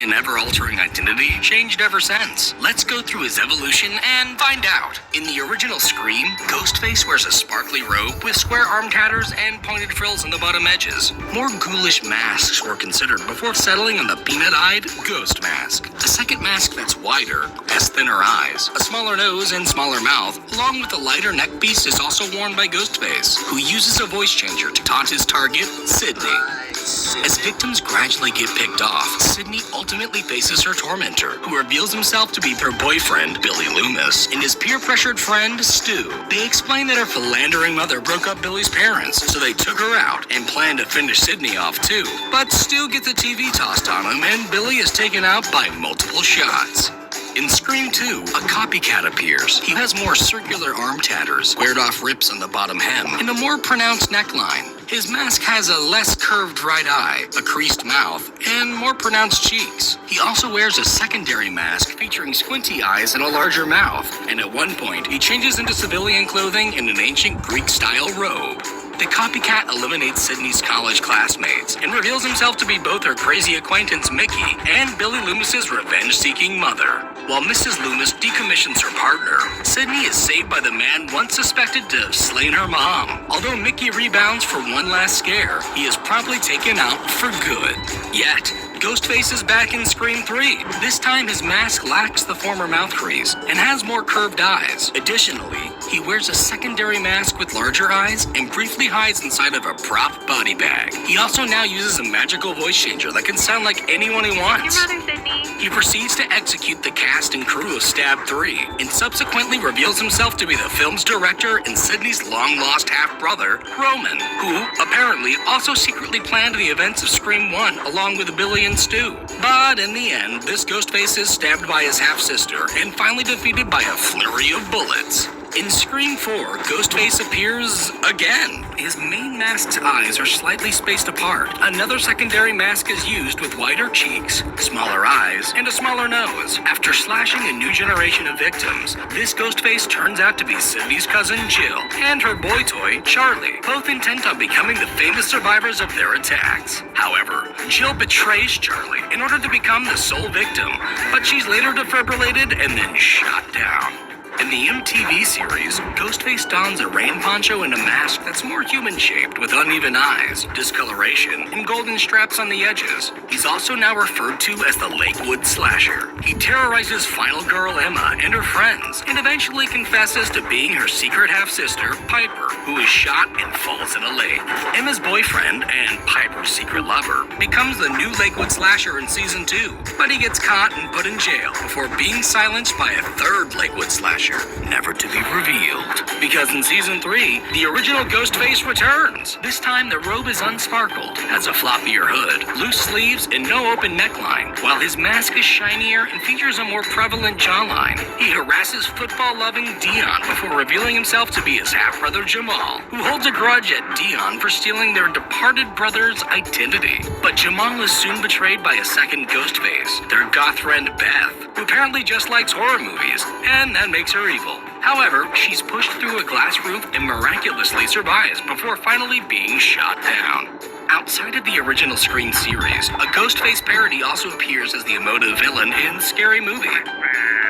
an ever-altering identity changed ever since. Let's go through his evolution and find out. In the original Scream, Ghostface wears a sparkly robe with square arm tatters and pointed frills on the bottom edges. More ghoulish masks were considered before settling on the peanut-eyed Ghost mask. A second mask that's wider, has thinner eyes, a smaller nose and smaller mouth, along with a lighter neck piece is also worn by Ghostface, who uses a voice changer to taunt his target, Sidney. As victims gradually get picked off, Sidney ultimately faces her tormentor, who reveals himself to be her boyfriend, Billy Loomis, and his peer-pressured friend, Stu. They explain that her philandering mother broke up Billy's parents, so they took her out and planned to finish Sidney off too. But Stu gets a TV tossed on him, and Billy is taken out by multiple shots. In Scream 2, a copycat appears. He has more circular arm tatters, squared-off rips on the bottom hem, and a more pronounced neckline. His mask has a less curved right eye, a creased mouth, and more pronounced cheeks. He also wears a secondary mask featuring squinty eyes and a larger mouth, and at one point, he changes into civilian clothing in an ancient Greek-style robe. The copycat eliminates Sidney's college classmates and reveals himself to be both her crazy acquaintance Mickey and Billy Loomis's revenge-seeking mother. While Mrs. Loomis decommissions her partner, Sidney is saved by the man once suspected to have slain her mom. Although Mickey rebounds for one last scare, he is promptly taken out for good. Yet, Ghostface is back in Scream 3. This time his mask lacks the former mouth crease and has more curved eyes. Additionally, he wears a secondary mask with larger eyes and briefly hides inside of a prop body bag. He also now uses a magical voice changer that can sound like anyone he wants. Your mother, Sidney. He proceeds to execute the cast and crew of Stab 3 and subsequently reveals himself to be the film's director and Sidney's long-lost half-brother, Roman, who apparently also secretly planned the events of Scream 1 along with Billy and Stu. But in the end, this Ghostface is stabbed by his half-sister and finally defeated by a flurry of bullets. In Scream 4, Ghostface appears again. His main mask's eyes are slightly spaced apart. Another secondary mask is used with wider cheeks, smaller eyes, and a smaller nose. After slashing a new generation of victims, this Ghostface turns out to be Sidney's cousin Jill and her boy toy, Charlie, both intent on becoming the famous survivors of their attacks. However, Jill betrays Charlie in order to become the sole victim, but she's later defibrillated and then shot down. In the MTV series, Ghostface dons a rain poncho and a mask that's more human-shaped with uneven eyes, discoloration, and golden straps on the edges. He's also now referred to as the Lakewood Slasher. He terrorizes final girl Emma and her friends, and eventually confesses to being her secret half-sister, Piper, who is shot and falls in a lake. Emma's boyfriend, and Piper's secret lover, becomes the new Lakewood Slasher in Season 2, but he gets caught and put in jail before being silenced by a third Lakewood Slasher, never to be revealed. Because in Season 3, the original Ghostface returns. This time the robe is unsparkled, has a floppier hood, loose sleeves, and no open neckline, while his mask is shinier and features a more prevalent jawline. He harasses football-loving Dion before revealing himself to be his half-brother Jamal, who holds a grudge at Dion for stealing their departed brother's identity. But Jamal is soon betrayed by a second Ghostface, their goth friend Beth, who apparently just likes horror movies, and that makes her evil. However, she's pushed through a glass roof and miraculously survives before finally being shot down. Outside of the original Scream series, a Ghostface parody also appears as the emotive villain in Scary Movie,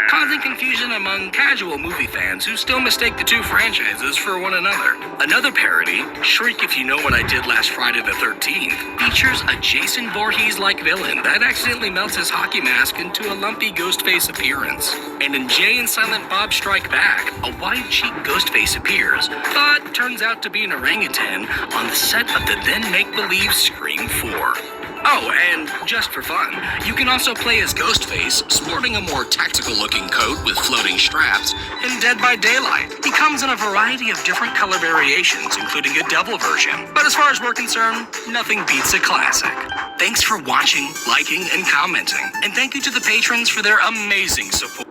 causing confusion among casual movie fans who still mistake the two franchises for one another. Another parody, Shriek If You Know What I Did Last Friday the 13th, features a Jason Voorhees-like villain that accidentally melts his hockey mask into a lumpy Ghostface appearance. And in Jay and Silent Bob Strike Back, a wide-cheeked Ghostface appears, but turns out to be an orangutan on the set of the then make-believe Scream 4. Oh, and just for fun, you can also play as Ghostface, sporting a more tactical-looking coat with floating straps, in Dead by Daylight. He comes in a variety of different color variations, including a devil version. But as far as we're concerned, nothing beats a classic. Thanks for watching, liking, and commenting. And thank you to the patrons for their amazing support.